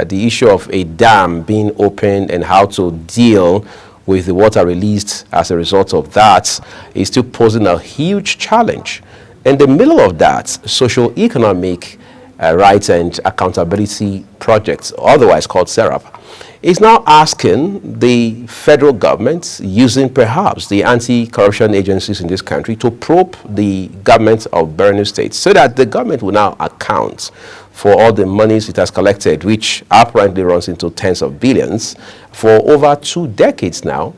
the issue of a dam being opened and how to deal with the water released as a result of that is still posing a huge challenge. In the middle of that, socio-economic rights and accountability projects, otherwise called SERAP, is now asking the federal government, using perhaps the anti-corruption agencies in this country, to probe the government of Borno State so that the government will now account for all the monies it has collected, which apparently runs into tens of billions for over 2 decades now,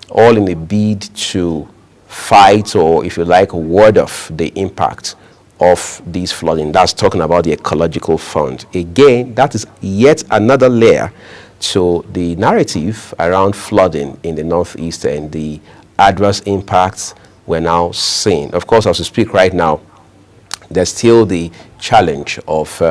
all in a bid to fight, or if you like, ward off the impact of this flooding. That's talking about the ecological fund. Again, that is yet another layer to the narrative around flooding in the Northeast and the adverse impacts we're now seeing. Of course, as we speak right now, there's still the challenge of,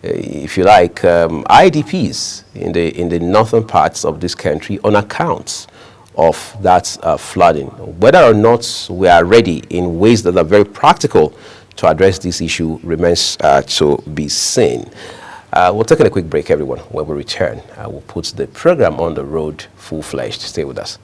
if you like, IDPs in the northern parts of this country on account of that flooding. Whether or not we are ready in ways that are very practical to address this issue remains to be seen. We'll take a quick break, everyone. When we return, we'll put the program on the road full-fledged. Stay with us.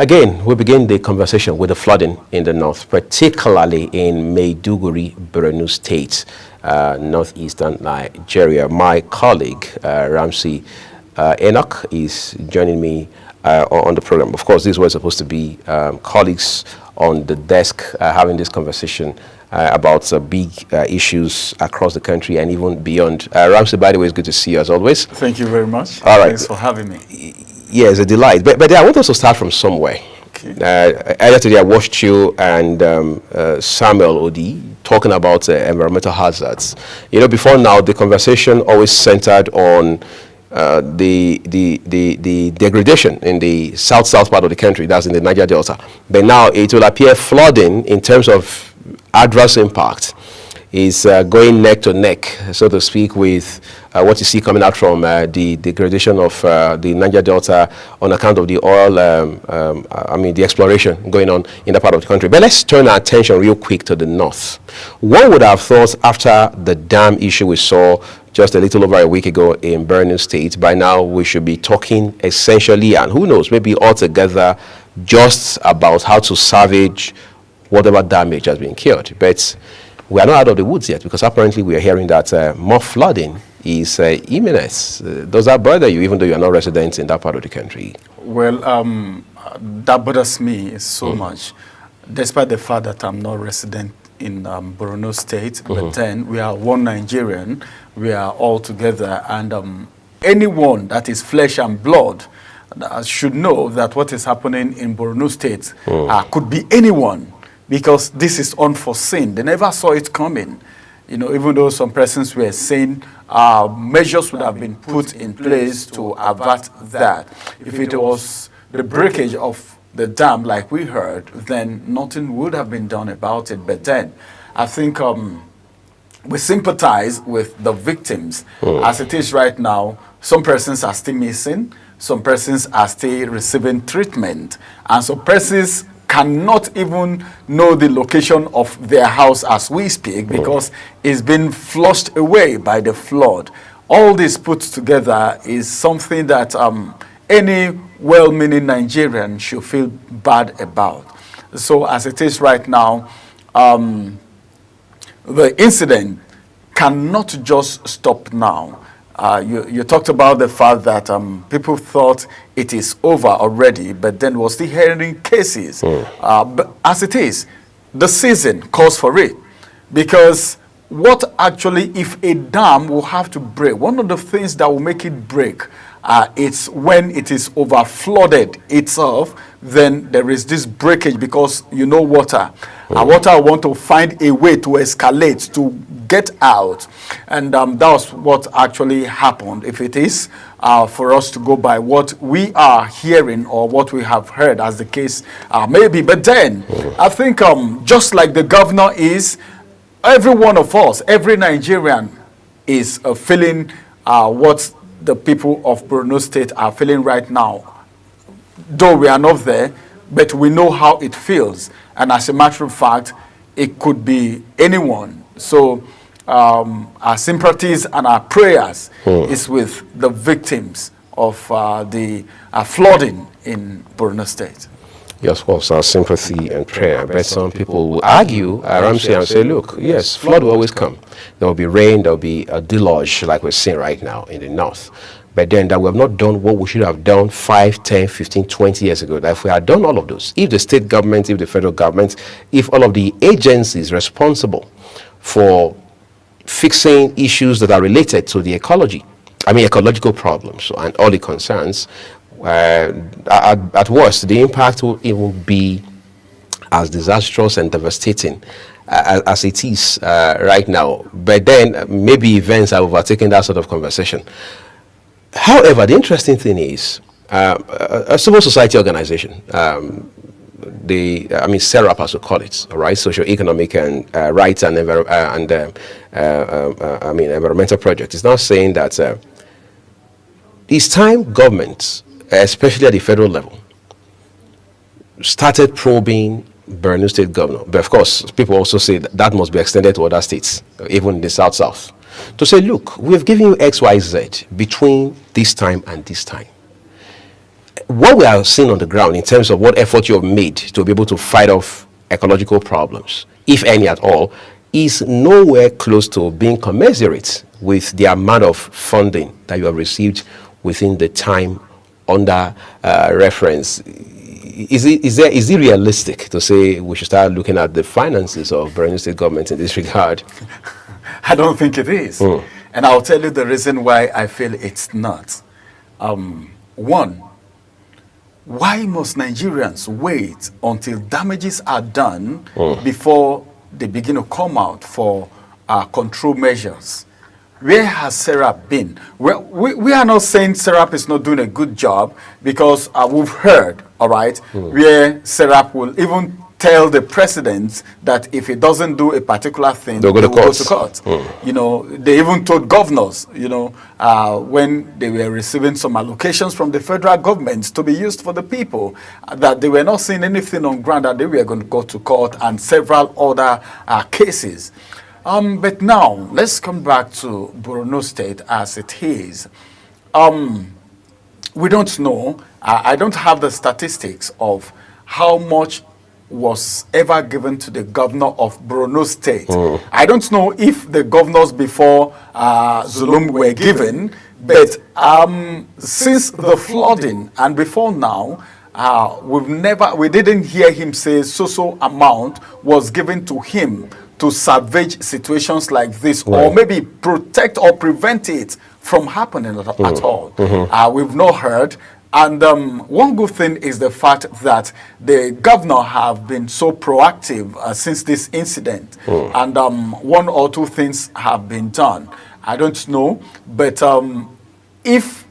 Again, we begin the conversation with the flooding in the north, particularly in Maiduguri, Borno State, northeastern Nigeria. My colleague, Ramsey Enoch, is joining me on the program. Of course, these were supposed to be colleagues on the desk having this conversation about big issues across the country and even beyond. Ramsey, by the way, it's good to see you as always. Thank you very much. All right. Thanks for having me. Yes, a delight. But I want us to start from somewhere. Okay. Earlier today, I watched you and Samuel Odi talking about environmental hazards. You know, before now, the conversation always centered on the degradation in the south part of the country, that's in the Niger Delta. But now it will appear flooding in terms of adverse impact is going neck to neck, so to speak, with what you see coming out from the degradation of the Niger Delta on account of the oil, the exploration going on in that part of the country. But let's turn our attention real quick to the north. One would have thought after the dam issue we saw just a little over a week ago in Borno State, by now we should be talking essentially, and who knows, maybe altogether, just about how to salvage whatever damage has been killed. But we are not out of the woods yet, because apparently we are hearing that more flooding is imminent. Does that bother you, even though you are not residents in that part of the country? Well, that bothers me so much, despite the fact that I'm not resident in Borno State, but then we are one Nigerian, we are all together, and anyone that is flesh and blood should know that what is happening in Borno State could be anyone, because this is unforeseen. They never saw it coming. You know, even though some persons were saying measures would have been put in place to avert that. If it was the breakage of the dam, like we heard, then nothing would have been done about it. But then I think we sympathize with the victims. As it is right now, some persons are still missing, some persons are still receiving treatment, and some persons cannot even know the location of their house as we speak, because it's been flushed away by the flood. All this put together is something that any well-meaning Nigerian should feel bad about. So as it is right now, the incident cannot just stop now. You talked about the fact that people thought it is over already, but then we're still hearing cases. But as it is, the season calls for it. Because what actually, if a dam will have to break, one of the things that will make it break it's when it is over flooded itself, then there is this breakage because you know water. Water want to find a way to escalate, to get out. And that was what actually happened. If it is for us to go by what we are hearing or what we have heard as the case maybe. But then I think just like the governor is, every one of us, every Nigerian is feeling what the people of Borno State are feeling right now. Though we are not there, but we know how it feels. And as a matter of fact, it could be anyone. So our sympathies and our prayers is with the victims of the flooding in Borno State. Yes, of course, our sympathy and prayer. But some people will argue, Ramsey, and say, look, yes, flood will always come. There will be rain, there will be a deluge like we're seeing right now in the north. But then that we have not done what we should have done 5, 10, 15, 20 years ago. That if we had done all of those, if the state government, if the federal government, if all of the agencies responsible for fixing issues that are related to the ecological problems and all the concerns, at worst, the impact will even be as disastrous and devastating as it is right now. But then maybe events are overtaking that sort of conversation. However, the interesting thing is a civil society organization, SERAP as we call it, all right, socio-economic and rights and environmental project, is now saying that it's time governments, especially at the federal level, started probing Borno State governor. But of course, people also say that must be extended to other states, even in the South, to say, look, we've given you X, Y, Z between this time and this time. What we are seeing on the ground in terms of what effort you have made to be able to fight off ecological problems, if any at all, is nowhere close to being commensurate with the amount of funding that you have received within the time under reference. Is it realistic to say we should start looking at the finances of Borno State government in this regard? I don't think it is. And I'll tell you the reason why I feel it's not. One, why must Nigerians wait until damages are done before they begin to come out for control measures? Where has SERAP been? Well, we are not saying SERAP is not doing a good job, because we've heard, all right, where SERAP will even tell the president that if he doesn't do a particular thing, they'll go to court. You know, they even told governors, you know, when they were receiving some allocations from the federal government to be used for the people, that they were not seeing anything on ground, that they were going to go to court, and several other cases. But now, let's come back to Borno State as it is. We don't know. I don't have the statistics of how much was ever given to the governor of Borno State. I don't know if the governors before Zulum were given, but since the flooding and before now, we didn't hear him say so amount was given to him to salvage situations like this, or maybe protect or prevent it from happening at all. We've not heard. And one good thing is the fact that the governor have been so proactive since this incident. And one or two things have been done. I don't know, but if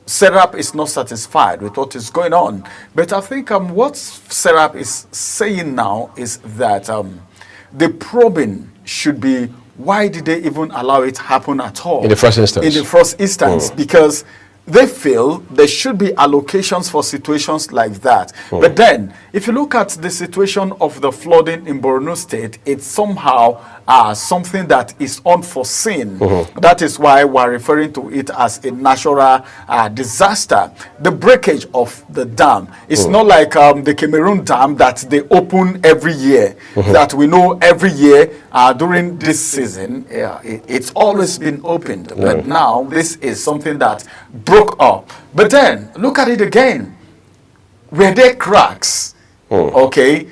SERAP is not satisfied with what is going on, but I think what SERAP is saying now is that the probing should be, why did they even allow it to happen at all? In the first instance. In the first instance, because they feel there should be allocations for situations like that. But then, if you look at the situation of the flooding in Borno State, it's somehow something that is unforeseen. That is why we're referring to it as a natural disaster. The breakage of the dam, it's not like the Cameroon Dam that they open every year, that we know every year during this season, it's always been opened. But now, this is something that broke up. But then, look at it again. Were there cracks? Okay.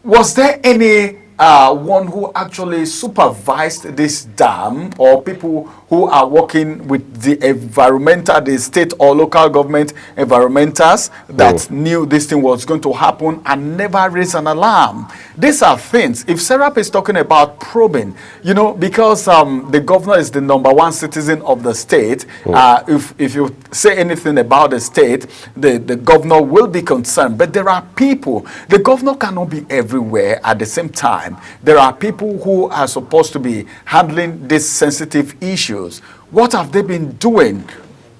Was there any one who actually supervised this dam, or people who are working with the state or local government environmentals that knew this thing was going to happen and never raised an alarm? These are things. If Serap is talking about probing, you know, because the governor is the #1 citizen of the state, if you say anything about the state, the governor will be concerned. But there are people, the governor cannot be everywhere at the same time. There are people who are supposed to be handling these sensitive issues. What have they been doing?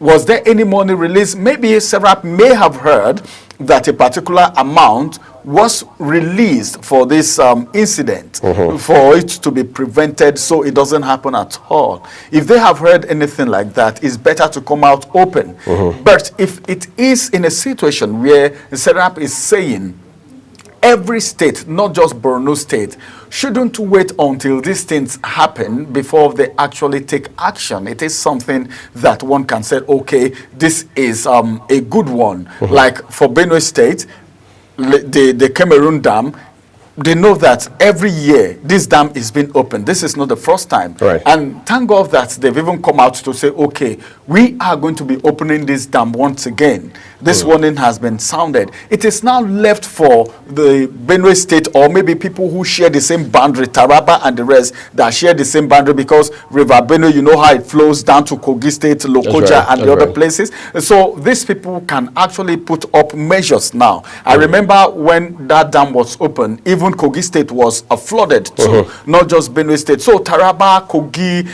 Was there any money released? Maybe Serap may have heard that a particular amount was released for this incident, for it to be prevented so it doesn't happen at all. If they have heard anything like that, it's better to come out open. But if it is in a situation where Serap is saying every state, not just Borno State, shouldn't wait until these things happen before they actually take action. It is something that one can say, okay, this is a good one. Like for Benue State, the Cameroon Dam, they know that every year this dam is being opened. This is not the first time. Right. And thank God that they've even come out to say, okay, we are going to be opening this dam once again. This warning has been sounded. It is now left for the Benue State, or maybe people who share the same boundary, Taraba and the rest, that share the same boundary, because River Benue, you know how it flows down to Kogi State, Lokoja, and the other places. So these people can actually put up measures now. I remember when that dam was open, even Kogi State was flooded too, not just Benue State. So Taraba, Kogi,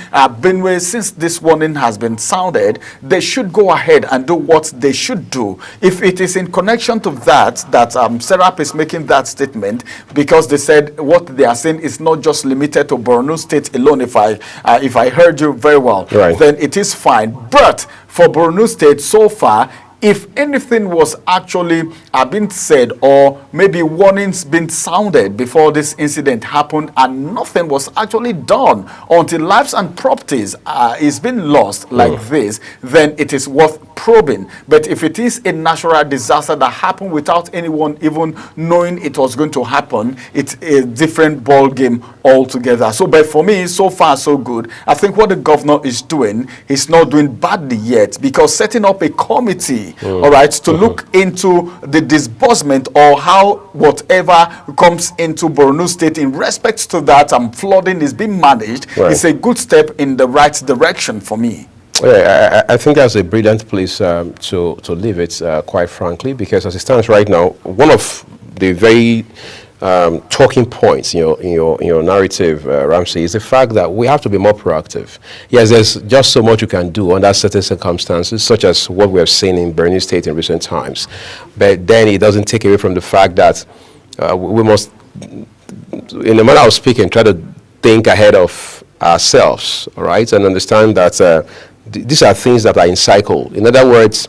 Benue, since this warning has been sounded, they should go ahead and do what they should do. If it is in connection to that Serap is making that statement, because they said what they are saying is not just limited to Borno State alone, if I heard you very well, then it is fine. But for Borno State, so far, if anything was actually been said, or maybe warnings been sounded before this incident happened, and nothing was actually done until lives and properties is being lost like this, then it is worth probing. But if it is a natural disaster that happened without anyone even knowing it was going to happen, it's a different ball game altogether. So, but for me, so far so good. I think what the governor is doing, he's not doing badly yet, because setting up a committee, all right, to look into the disbursement or how whatever comes into Borno State in respect to that flooding is being managed, is a good step in the right direction for me. Yeah, I think that's a brilliant place to leave it, quite frankly, because as it stands right now, one of the very talking points in your narrative, Ramsey, is the fact that we have to be more proactive. Yes, there's just so much you can do under certain circumstances, such as what we have seen in Borno State in recent times. But then it doesn't take away from the fact that we must, in a manner of speaking, try to think ahead of ourselves, all right, and understand that these are things that are in cycle. In other words,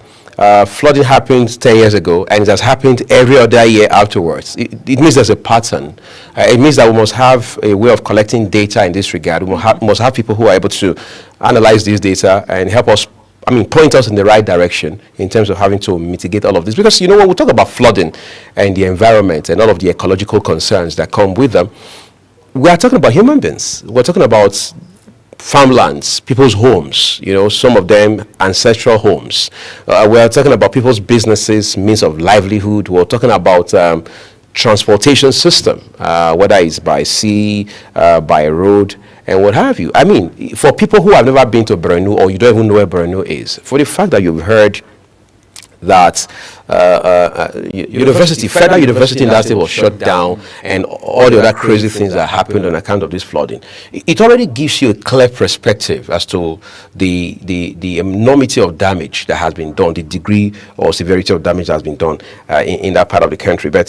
flooding happened 10 years ago, and it has happened every other year afterwards. It means there's a pattern. It means that we must have a way of collecting data in this regard. We must have people who are able to analyze this data and help us, point us in the right direction in terms of having to mitigate all of this. Because, when we talk about flooding and the environment and all of the ecological concerns that come with them, we are talking about human beings. We're talking about farmlands, people's homes, some of them ancestral homes. We're talking about people's businesses, means of livelihood. We're talking about transportation system, whether it's by sea, by road, and what have you. For people who have never been to Borno, or you don't even know where Borno is, for the fact that you've heard that Federal University in that state was shut down, and all the other crazy things that happened on account of this flooding, it already gives you a clear perspective as to the enormity of damage that has been done, the degree or severity of damage that has been done in that part of the country. But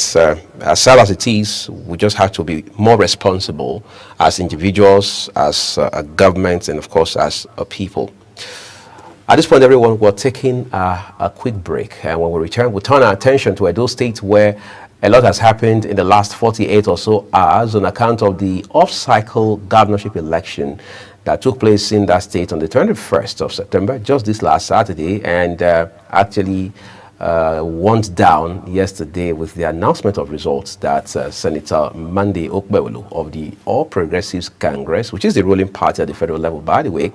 as sad as it is, we just have to be more responsible as individuals, as a government, and of course as a people. At this point, everyone, we're taking a quick break. And when we return, we'll turn our attention to Edo State, where a lot has happened in the last 48 or so hours on account of the off-cycle governorship election that took place in that state on the 21st of September, just this last Saturday. And actually, wound down yesterday with the announcement of results that Senator Monday Okpebholo of the All Progressives Congress, which is the ruling party at the federal level, by the way,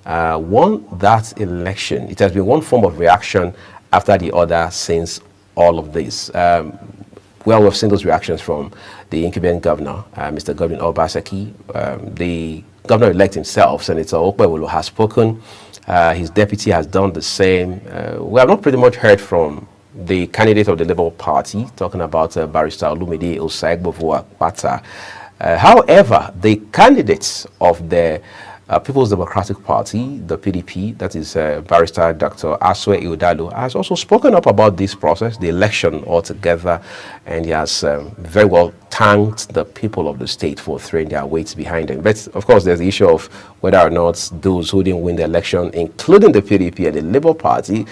won that election. It has been one form of reaction after the other since all of this. Well, we've seen those reactions from the incumbent governor, Mr. Godwin Obaseki. The governor-elect himself, Senator Okpebholo, has spoken. His deputy has done the same. We have not pretty much heard from the candidate of the Labour Party, talking about Barrister Olumide Osaigbovo-Akpata. However, the candidates of the People's Democratic Party, the PDP, that is Barrister Dr. Asue Iudalo, has also spoken up about this process, the election altogether, and he has very well thanked the people of the state for throwing their weight behind them. But of course, there's the issue of whether or not those who didn't win the election, including the PDP and the Labour Party,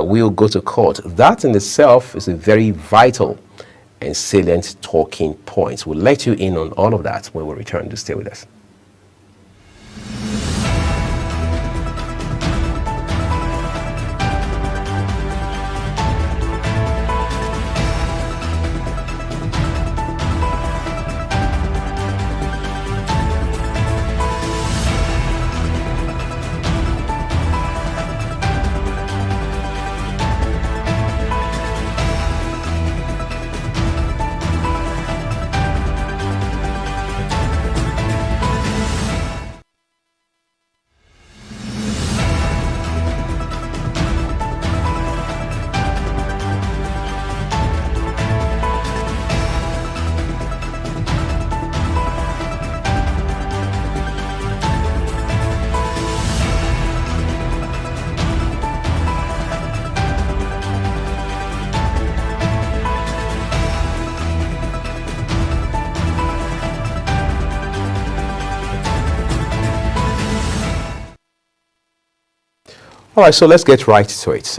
will go to court. That in itself is a very vital and salient talking point. We'll let you in on all of that when we return to stay with us. All right, so let's get right to it.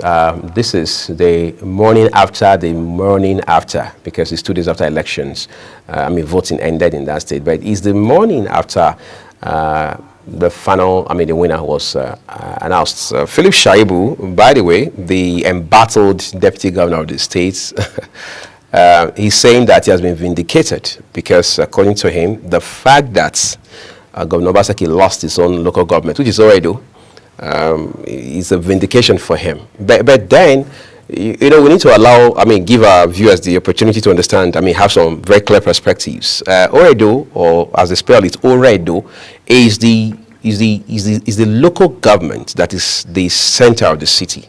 This is the morning after, because it's 2 days after elections. Voting ended in that state, but it's the morning after the final, the winner was announced. Philip Shaibu, by the way, the embattled deputy governor of the state, he's saying that he has been vindicated because, according to him, the fact that Governor Obaseki lost his own local government, which is already is a vindication for him. But then, we need to allow, give our viewers the opportunity to understand, have some very clear perspectives. Oredo, or as they spell it, Oredo, is the local government that is the center of the city.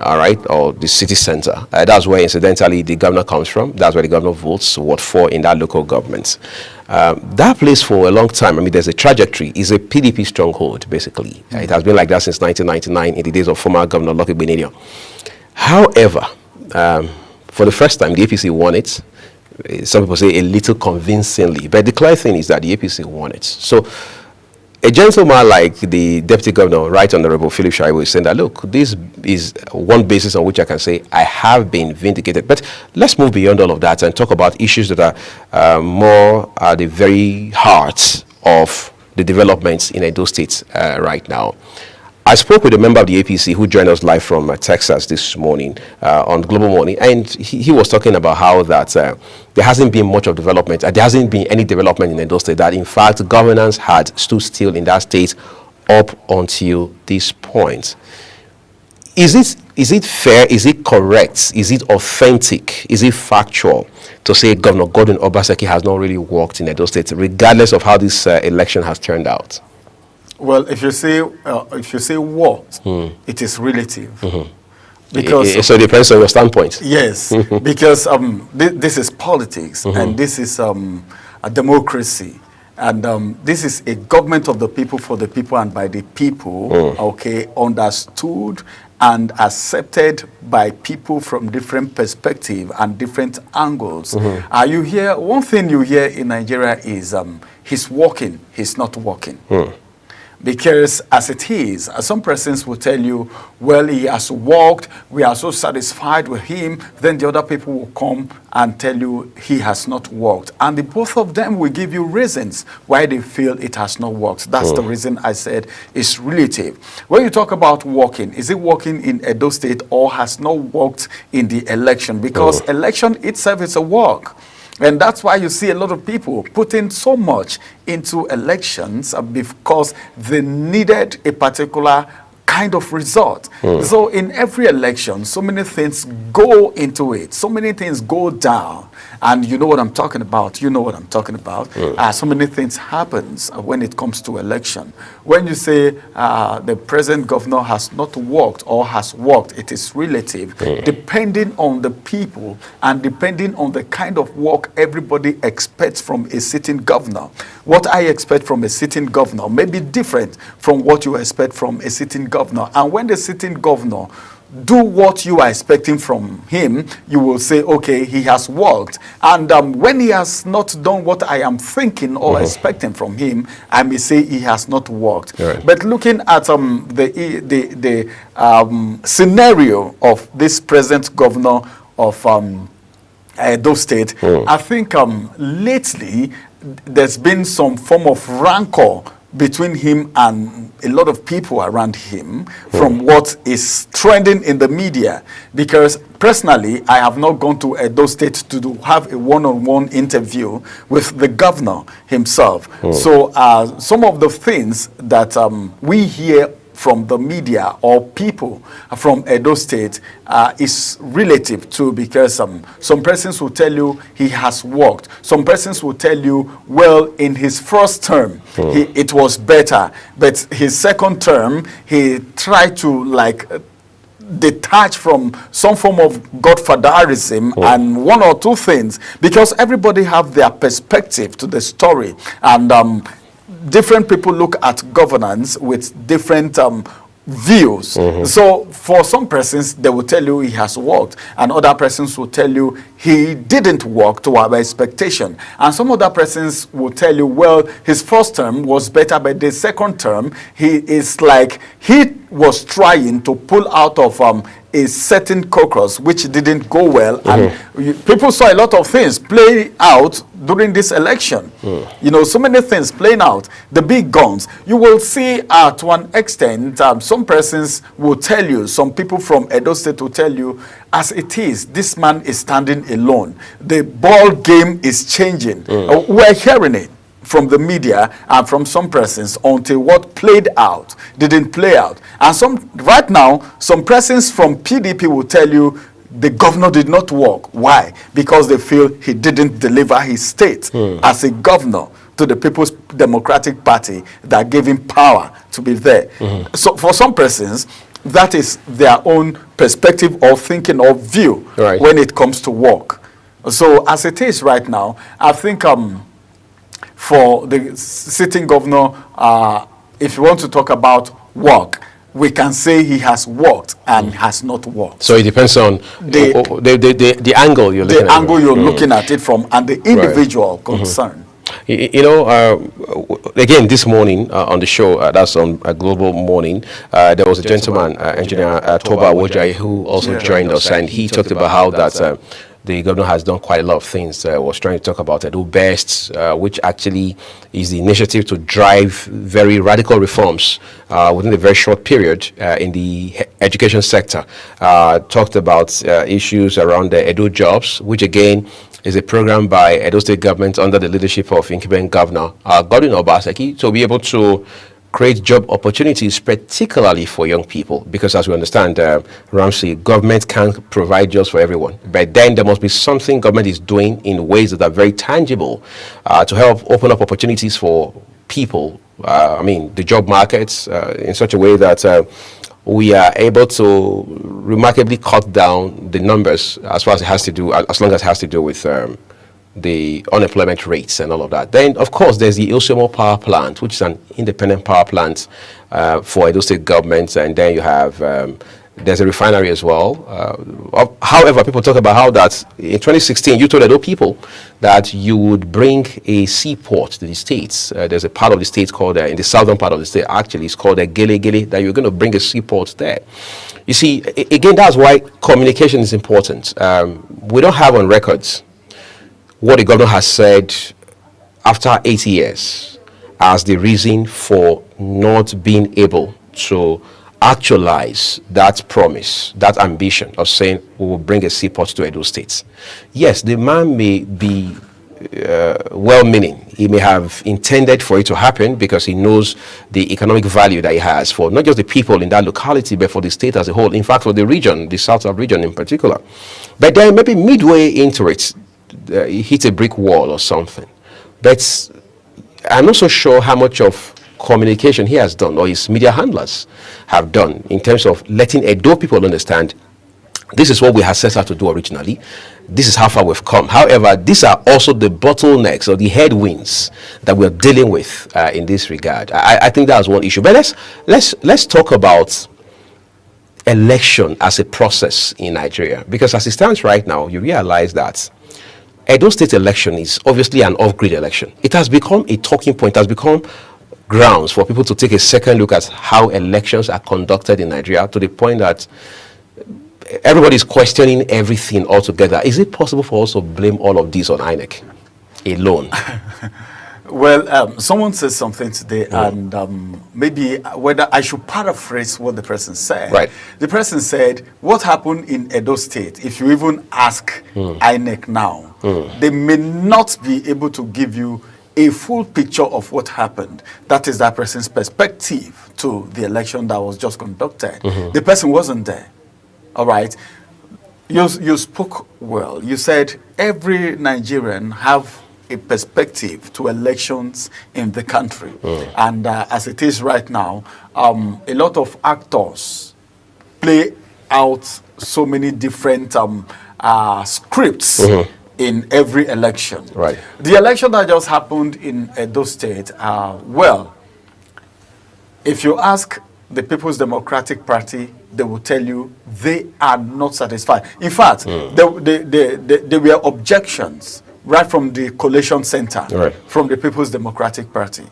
All right, or the city center. That's where, incidentally, the governor comes from. That's where the governor votes what for in that local government. That place for a long time, there's a trajectory. It's a PDP stronghold, basically. It has been like that since 1999 in the days of former Governor Lucky Benedict. However, for the first time, the APC won it. Some people say a little convincingly, but the clear thing is that the APC won it. So, a gentleman like the Deputy Governor, Right Honorable Philip Shaibu, is saying that, look, this is one basis on which I can say I have been vindicated. But let's move beyond all of that and talk about issues that are more at the very heart of the developments in Edo State right now. I spoke with a member of the APC who joined us live from Texas this morning on Global Morning, and he was talking about how that there hasn't been much of development, there hasn't been any development in Edo State, that in fact governance had stood still in that state up until this point. Is it fair, is it correct, is it authentic, is it factual to say Governor Godwin Obaseki has not really worked in Edo State, regardless of how this election has turned out? Well, if you say what, it is relative. Mm-hmm. Because so it depends on your standpoint. Yes, because this is politics, and this is a democracy, and this is a government of the people, for the people, and by the people. Okay, understood and accepted by people from different perspectives and different angles. You hear one thing you hear in Nigeria is he's working, he's not working. Because as it is, some persons will tell you, well, he has walked, we are so satisfied with him. Then the other people will come and tell you he has not walked. And the both of them will give you reasons why they feel it has not worked. That's the reason I said it's relative. When you talk about walking, is it walking in Edo State or has not worked in the election? Because election itself is a walk. And that's why you see a lot of people putting so much into elections because they needed a particular kind of result. So in every election, so many things go into it. So many things go down. And you know what I'm talking about. You know what I'm talking about. So many things happens when it comes to election. When you say the present governor has not worked or has worked, it is relative, depending on the people and depending on the kind of work everybody expects from a sitting governor. What I expect from a sitting governor may be different from what you expect from a sitting governor. And when the sitting governor do what you are expecting from him, you will say, okay, he has worked. And when he has not done what I am thinking or expecting from him, I may say he has not worked. Right. But looking at the scenario of this present governor of Edo State, I think lately there's been some form of rancor between him and a lot of people around him from what is trending in the media. Because personally, I have not gone to Edo State to have a one-on-one interview with the governor himself. So some of the things that we hear from the media or people from Edo State is relative to, because some persons will tell you he has worked. Some persons will tell you, well, in his first term, it was better. But his second term, he tried to detach from some form of godfatherism and one or two things, because everybody have their perspective to the story. And different people look at governance with different views. So for some persons, they will tell you he has worked, and other persons will tell you he didn't work to our expectation. And some other persons will tell you, well, his first term was better, but the second term, he is like he was trying to pull out of a certain caucus which didn't go well. And people saw a lot of things play out during this election. You know, so many things playing out. The big guns. You will see to an extent, some persons will tell you, some people from Edo State will tell you, as it is, this man is standing alone. The ball game is changing. We're hearing it from the media and from some persons until what played out didn't play out. And right now, some persons from PDP will tell you the governor did not work. Why? Because they feel he didn't deliver his state as a governor to the People's Democratic Party that gave him power to be there. So for some persons, that is their own perspective or thinking or view when it comes to work. So as it is right now, I think for the sitting governor, if you want to talk about work, we can say he has worked and has not worked. So it depends on the angle you're looking at. The angle you're looking at it from, and the individual concern. You know, again, this morning on the show, that's on a Global Morning, there was a gentleman, Engineer Toba Wojai, who also joined us, and he talked about how that the governor has done quite a lot of things. Was trying to talk about Edo Best, which actually is the initiative to drive very radical reforms within a very short period in the education sector. Talked about issues around the Edo Jobs, which again is a program by Edo State government under the leadership of incumbent Governor Godwin Obaseki to be able to create job opportunities, particularly for young people, because as we understand, Ramsey, government can't provide jobs for everyone. But then there must be something government is doing in ways that are very tangible to help open up opportunities for people. I mean, the job markets in such a way that we are able to remarkably cut down the numbers as far as it has to do, as long as it has to do with the unemployment rates and all of that. Then, of course, there's the Ilsomo Power Plant, which is an independent power plant for Edo State government, and then you have There's a refinery as well. However, people talk about how that in 2016, you told Edo people that you would bring a seaport to the states. There's a part of the state called, in the southern part of the state, actually, it's called Gele Gele, that you're going to bring a seaport there. You see, again, that's why communication is important. We don't have on records what the governor has said after 80 years as the reason for not being able to actualize that promise, that ambition of saying we will bring a seaport to Edo State. Yes, the man may be well-meaning. He may have intended for it to happen because he knows the economic value that it has for not just the people in that locality, but for the state as a whole. In fact, for the region, the South region in particular. But then maybe midway into it, he hit a brick wall or something. But I'm not so sure how much of communication he has done or his media handlers have done in terms of letting Edo people understand this is what we had set out to do originally. This is how far we've come. However, these are also the bottlenecks or the headwinds that we're dealing with in this regard. I think that's one issue. But let's talk about election as a process in Nigeria, because as it stands right now, you realize that Edo State election is obviously an off-grid election. It has become a talking point. It has become grounds for people to take a second look at how elections are conducted in Nigeria, to the point that everybody's questioning everything altogether. Is it possible for us to blame all of this on INEC alone? Well, someone said something today, and maybe whether I should paraphrase what the person said. Right. The person said, what happened in Edo State, if you even ask INEC now, they may not be able to give you a full picture of what happened. That is that person's perspective to the election that was just conducted. The person wasn't there. All right. You spoke well. You said every Nigerian have a perspective to elections in the country. And as it is right now, a lot of actors play out so many different scripts in every election. Right. The election that just happened in Edo State, well, if you ask the People's Democratic Party, they will tell you they are not satisfied. In fact, there were objections right from the collation center, from the People's Democratic Party.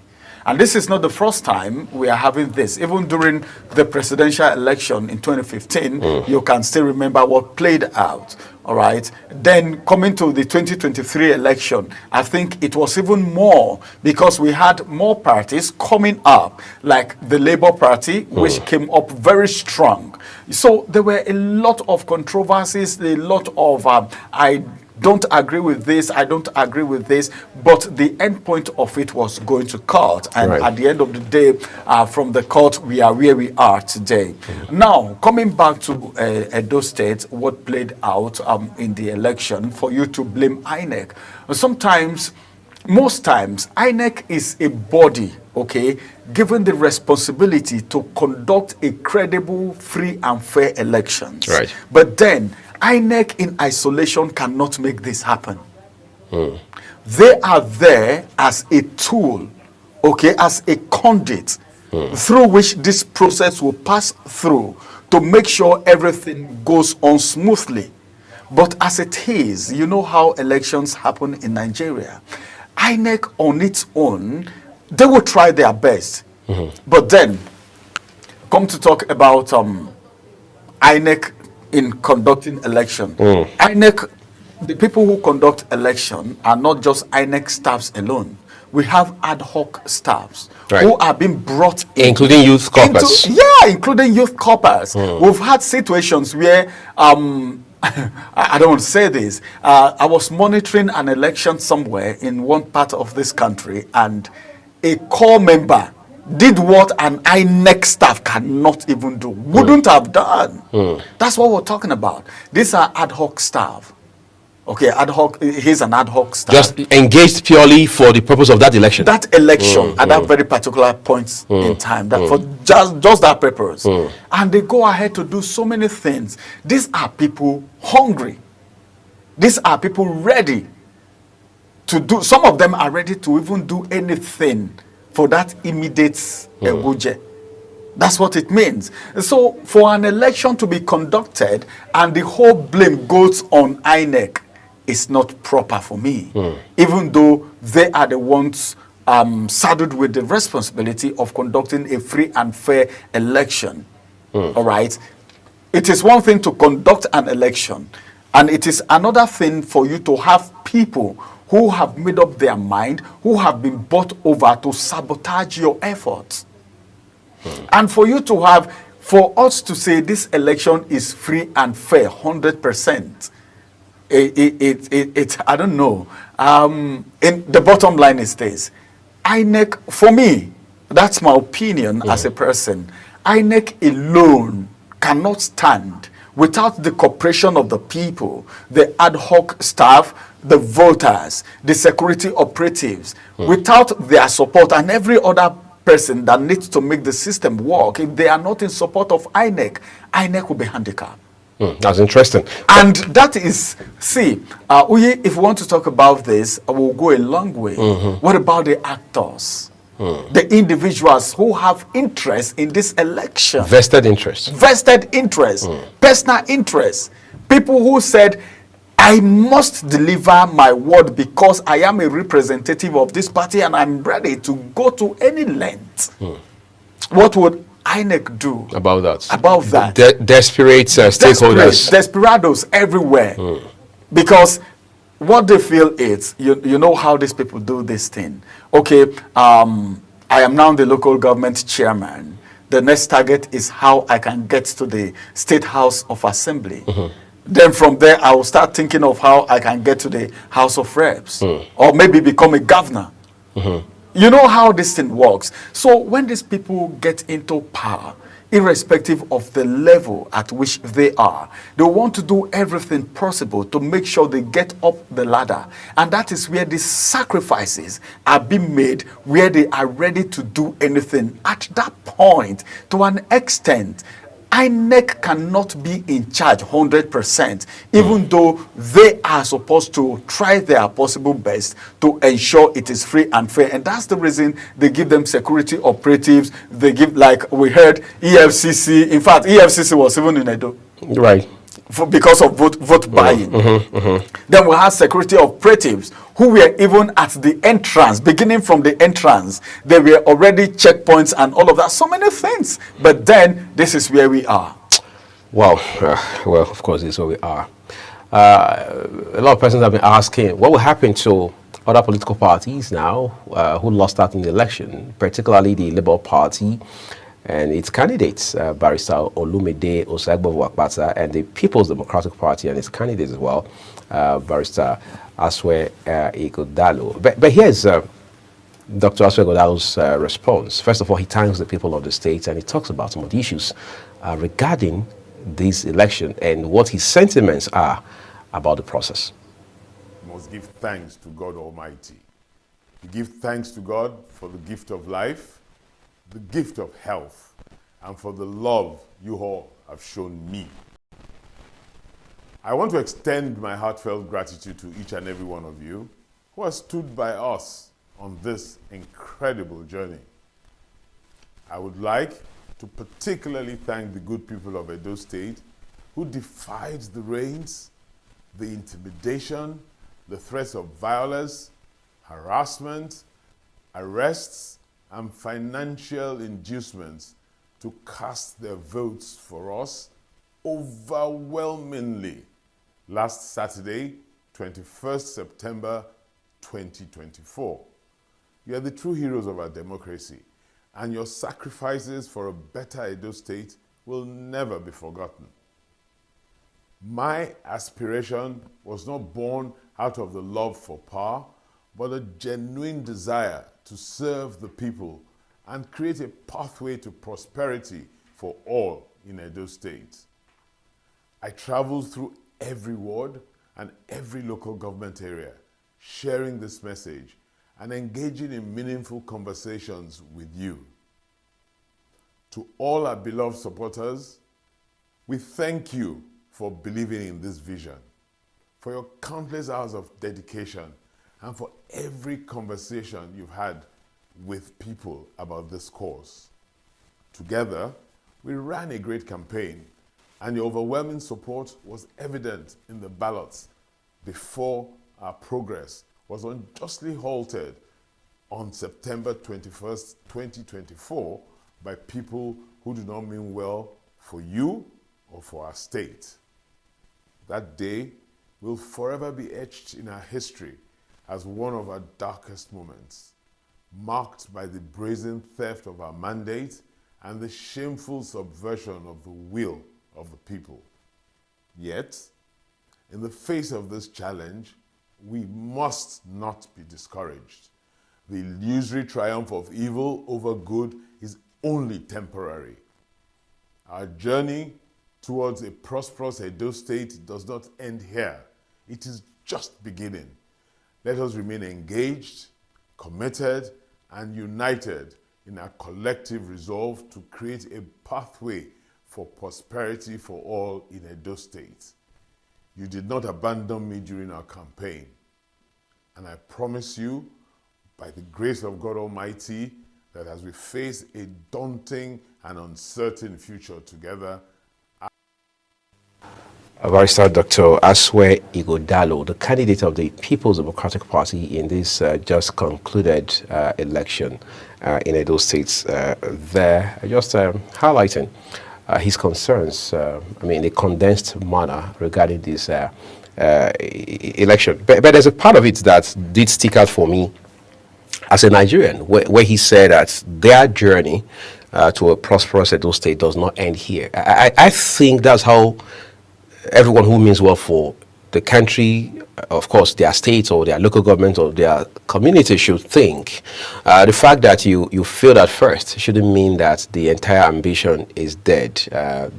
And this is not the first time we are having this. Even during the presidential election in 2015, you can still remember what played out, all right? Then coming to the 2023 election, I think it was even more because we had more parties coming up, like the Labour Party, which came up very strong. So there were a lot of controversies, a lot of I don't agree with this, I don't agree with this, but the end point of it was going to court. And at the end of the day, from the court, we are where we are today. Now, coming back to Edo State, what played out in the election, for you to blame INEC. Sometimes, most times, INEC is a body, okay, given the responsibility to conduct a credible, free and fair elections. Right. But then, INEC in isolation cannot make this happen. They are there as a tool, okay, as a conduit through which this process will pass through to make sure everything goes on smoothly. But as it is, you know how elections happen in Nigeria. INEC on its own, they will try their best. But then, come to talk about INEC in conducting election. INEC, the people who conduct election are not just INEC staffs alone. We have ad hoc staffs who are being brought in. Including youth corpus. Including youth corpus. We've had situations where, I don't want to say this, I was monitoring an election somewhere in one part of this country, and a core member did what an INEC staff cannot even do, wouldn't have done. That's what we're talking about. These are ad hoc staff. Okay, ad hoc, he's an ad hoc staff. Just engaged purely for the purpose of that election. That election at that very particular point in time, that for just that purpose. And they go ahead to do so many things. These are people hungry. These are people ready to do, some of them are ready to even do anything for that immediate budget. That's what it means. So for an election to be conducted and the whole blame goes on INEC, it's not proper for me. Even though they are the ones saddled with the responsibility of conducting a free and fair election. All right? It is one thing to conduct an election, and it is another thing for you to have people who have made up their mind, who have been bought over to sabotage your efforts. And for you to have, for us to say this election is free and fair, 100%, I don't know. In the bottom line is this: INEC, for me, that's my opinion as a person. INEC alone cannot stand without the cooperation of the people, the ad hoc staff, the voters, the security operatives. Without their support and every other person that needs to make the system work, if they are not in support of INEC, INEC will be handicapped. That's interesting. And that is, see, if we want to talk about this, we'll go a long way. What about the actors? The individuals who have interest in this election? Vested interest. Vested interest, personal interest. People who said, I must deliver my word because I am a representative of this party and I'm ready to go to any length. What would INEC do about that? About that? Desperate stakeholders. Desperados everywhere. Because what they feel is, you know how these people do this thing. Okay, I am now the local government chairman. The next target is how I can get to the State House of Assembly. Then from there, I will start thinking of how I can get to the House of Reps, or maybe become a governor. You know how this thing works. So when these people get into power, irrespective of the level at which they are, they want to do everything possible to make sure they get up the ladder. And that is where the sacrifices are being made, where they are ready to do anything. At that point, to an extent, INEC cannot be in charge 100%, even though they are supposed to try their possible best to ensure it is free and fair. And that's the reason they give them security operatives. They give, like we heard, EFCC. In fact, EFCC was even in Edo. Right. Because of vote buying. Then we have security operatives who were even at the entrance, beginning from the entrance. There were already checkpoints and all of that, so many things. But then this is where we are. Well, of course, this is where we are. A lot of persons have been asking what will happen to other political parties now who lost out in the election, particularly the Labour Party and its candidates, Barrister Olumide Osaigbovo-Akpata, and the People's Democratic Party and its candidates as well, Barrister Asue Ighodalo. But here's Dr. Asue Ighodalo's response. First of all, he thanks the people of the state and he talks about some of the issues regarding this election and what his sentiments are about the process. We must give thanks to God Almighty. We give thanks to God for the gift of life, the gift of health, and for the love you all have shown me. I want to extend my heartfelt gratitude to each and every one of you who has stood by us on this incredible journey. I would like to particularly thank the good people of Edo State who defied the rains, the intimidation, the threats of violence, harassment, arrests, and financial inducements to cast their votes for us overwhelmingly last Saturday, 21st September 2024. You are the true heroes of our democracy, and your sacrifices for a better Edo State will never be forgotten. My aspiration was not born out of the love for power, but a genuine desire to serve the people and create a pathway to prosperity for all in Edo State. I traveled through every ward and every local government area, sharing this message and engaging in meaningful conversations with you. To all our beloved supporters, we thank you for believing in this vision, for your countless hours of dedication, and for every conversation you've had with people about this cause. Together, we ran a great campaign, and your overwhelming support was evident in the ballots before our progress was unjustly halted on September 21st, 2024 by people who do not mean well for you or for our state. That day will forever be etched in our history as one of our darkest moments, marked by the brazen theft of our mandate and the shameful subversion of the will of the people. Yet, in the face of this challenge, we must not be discouraged. The illusory triumph of evil over good is only temporary. Our journey towards a prosperous Edo State does not end here. It is just beginning. Let us remain engaged, committed, and united in our collective resolve to create a pathway for prosperity for all in Edo State. You did not abandon me during our campaign, and I promise you, by the grace of God Almighty, that as we face a daunting and uncertain future together, Barrister Dr. Asue Ighodalo, the candidate of the People's Democratic Party in this just concluded election in Edo State, there just highlighting his concerns, in a condensed manner regarding this election. But there's a part of it that did stick out for me as a Nigerian, where he said that their journey to a prosperous Edo State does not end here. I think that's how everyone who means well for the country, of course, their state or their local government or their community should think. The fact that you failed at first shouldn't mean that the entire ambition is dead.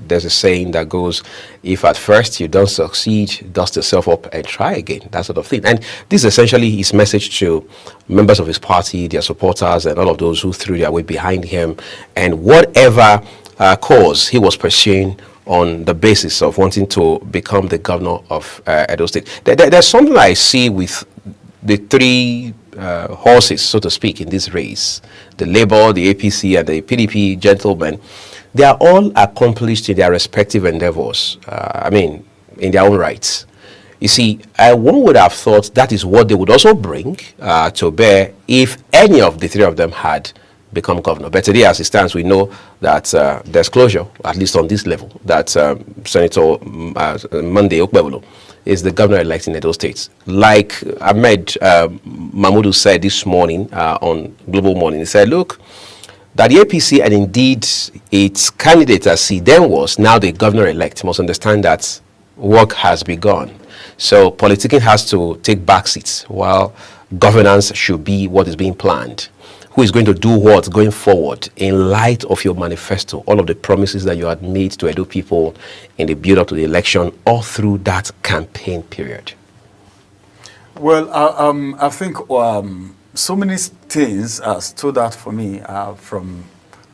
There's a saying that goes, if at first you don't succeed, dust yourself up and try again, that sort of thing. And this is essentially his message to members of his party, their supporters, and all of those who threw their weight behind him, and whatever cause he was pursuing on the basis of wanting to become the governor of Edo State. There's something I see with the three horses, so to speak, in this race, the Labour, the APC, and the PDP gentlemen. They are all accomplished in their respective endeavors, in their own rights. You see, one would have thought that is what they would also bring to bear if any of the three of them had become governor. But today, as it stands, we know that there's closure, at least on this level, that Senator Monday Okpebholo is the governor-elect in Edo State. Like Ahmed Mahmoud said this morning on Global Morning, he said, look, that the APC and indeed its candidate, as he then was, now the governor-elect, must understand that work has begun. So politicking has to take back seats while governance should be what is being planned. Who is going to do what going forward in light of your manifesto, all of the promises that you had made to Edo people in the build-up to the election, all through that campaign period? Well, I think so many things stood out for me from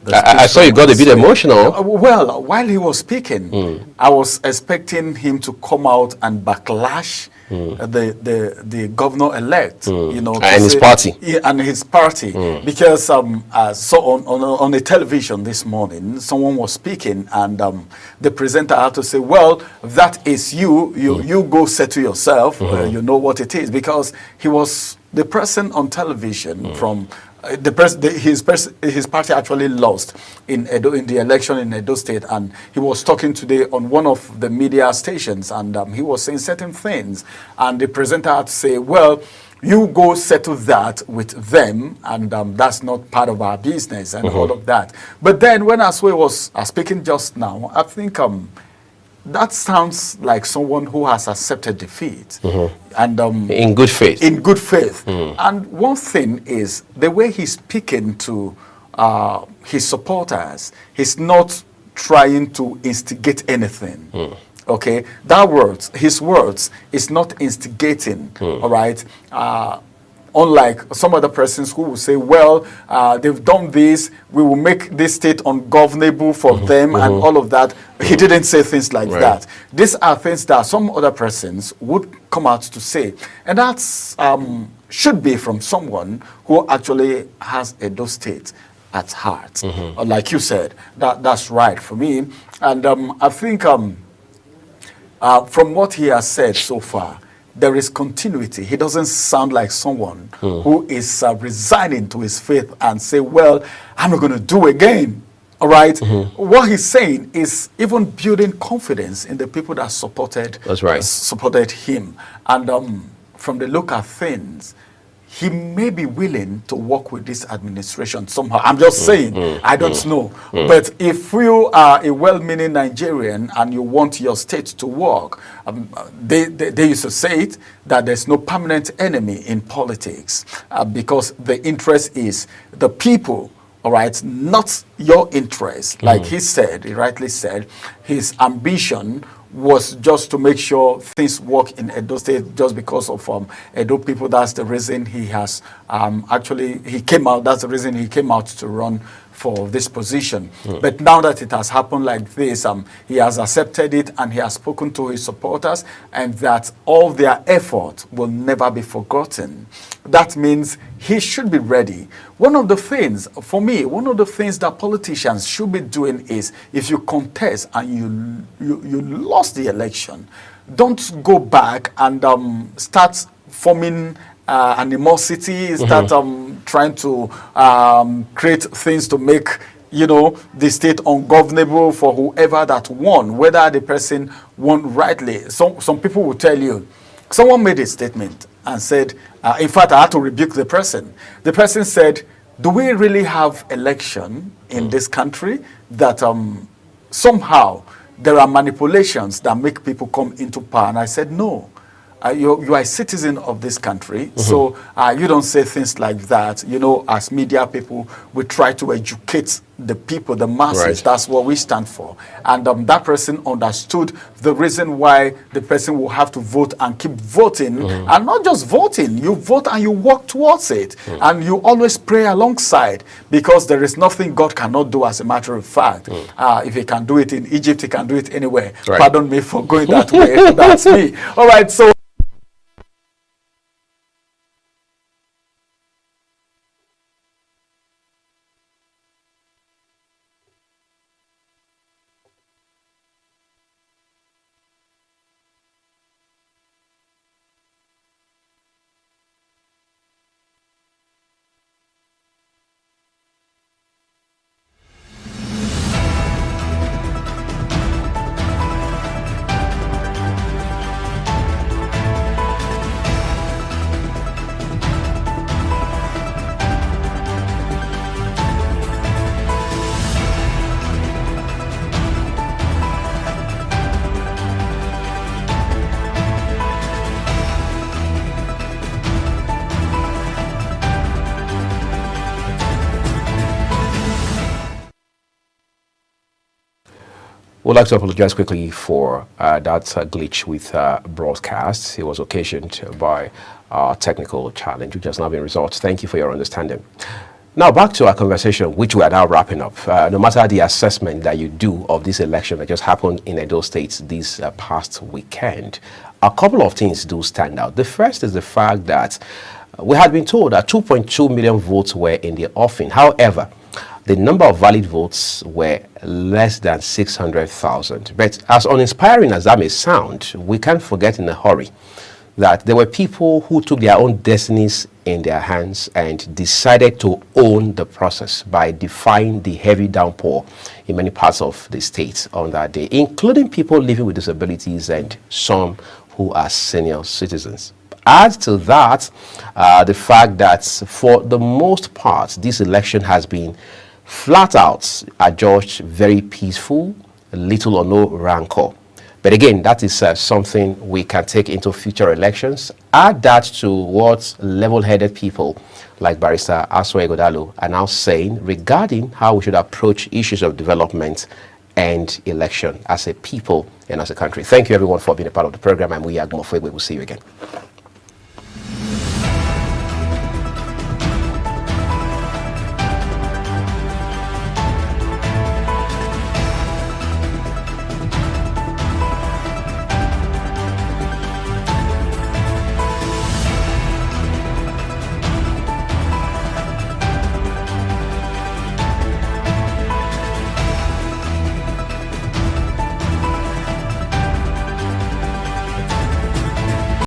the I saw you got a bit emotional. Well, while he was speaking, I was expecting him to come out and backlash the governor-elect, and his party. And his party, because so on the television this morning, someone was speaking, and the presenter had to say, "Well, that is you. You go settle yourself. You know what it is," because he was the person on television from. His party actually lost in the election in Edo State, and he was talking today on one of the media stations, and he was saying certain things, and the presenter had to say, well, you go settle that with them, and that's not part of our business, and all of that. But then when Asue was speaking just now, I think that sounds like someone who has accepted defeat, and in good faith. In good faith. And one thing is the way he's speaking to his supporters. He's not trying to instigate anything. Okay, his words, is not instigating. All right. Unlike some other persons who will say, well, they've done this, we will make this state ungovernable for them and all of that. He didn't say things like that. These are things that some other persons would come out to say. And that's should be from someone who actually has Edo State at heart. Like you said, that's right for me. And I think from what he has said so far, there is continuity. He doesn't sound like someone who is resigning to his faith and say, well, I'm not going to do again. All right. What he's saying is even building confidence in the people that supported him. And from the look at things, he may be willing to work with this administration somehow. I'm just saying, I don't know. But if you are a well-meaning Nigerian and you want your state to work, they used to say it, that there's no permanent enemy in politics because the interest is the people, all right, not your interest. Like he said, he rightly said, his ambition was just to make sure things work in Edo State just because of Edo people. That's the reason he has he came out. That's the reason he came out to run for this position. But now that it has happened like this, he has accepted it and he has spoken to his supporters, and that all their effort will never be forgotten. That means he should be ready. One of the things, for me, one of the things that politicians should be doing is, if you contest and you lost the election, don't go back and start forming animosity, start trying to create things to make, you know, the state ungovernable for whoever that won, whether the person won rightly. Some people will tell you, someone made a statement and said, in fact, I had to rebuke the person. The person said, do we really have election in this country that somehow there are manipulations that make people come into power? And I said, no. You are a citizen of this country, so you don't say things like that. You know, as media people, we try to educate the people, the masses. Right. That's what we stand for. And that person understood the reason why the person will have to vote and keep voting, and not just voting. You vote and you work towards it, and you always pray alongside, because there is nothing God cannot do. As a matter of fact, if He can do it in Egypt, He can do it anywhere. Right. Pardon me for going that way. That's me. All right, so. We'd like to apologize quickly for that glitch with broadcast. It was occasioned by a technical challenge, which has now been resolved. Thank you for your understanding. Now back to our conversation, which we are now wrapping up. No matter the assessment that you do of this election that just happened in Edo State this past weekend, a couple of things do stand out. The first is the fact that we had been told that 2.2 million votes were in the offing. However, the number of valid votes were less than 600,000. But as uninspiring as that may sound, we can't forget in a hurry that there were people who took their own destinies in their hands and decided to own the process by defying the heavy downpour in many parts of the state on that day, including people living with disabilities and some who are senior citizens. Add to that the fact that for the most part, this election has been flat out adjudged very peaceful, little or no rancor. But again, that is something we can take into future elections. Add that to what level-headed people like Barrister Aswa Ighodalo are now saying regarding how we should approach issues of development and election as a people and as a country. Thank you everyone for being a part of the program, and we are Agumofwe. We will see you again.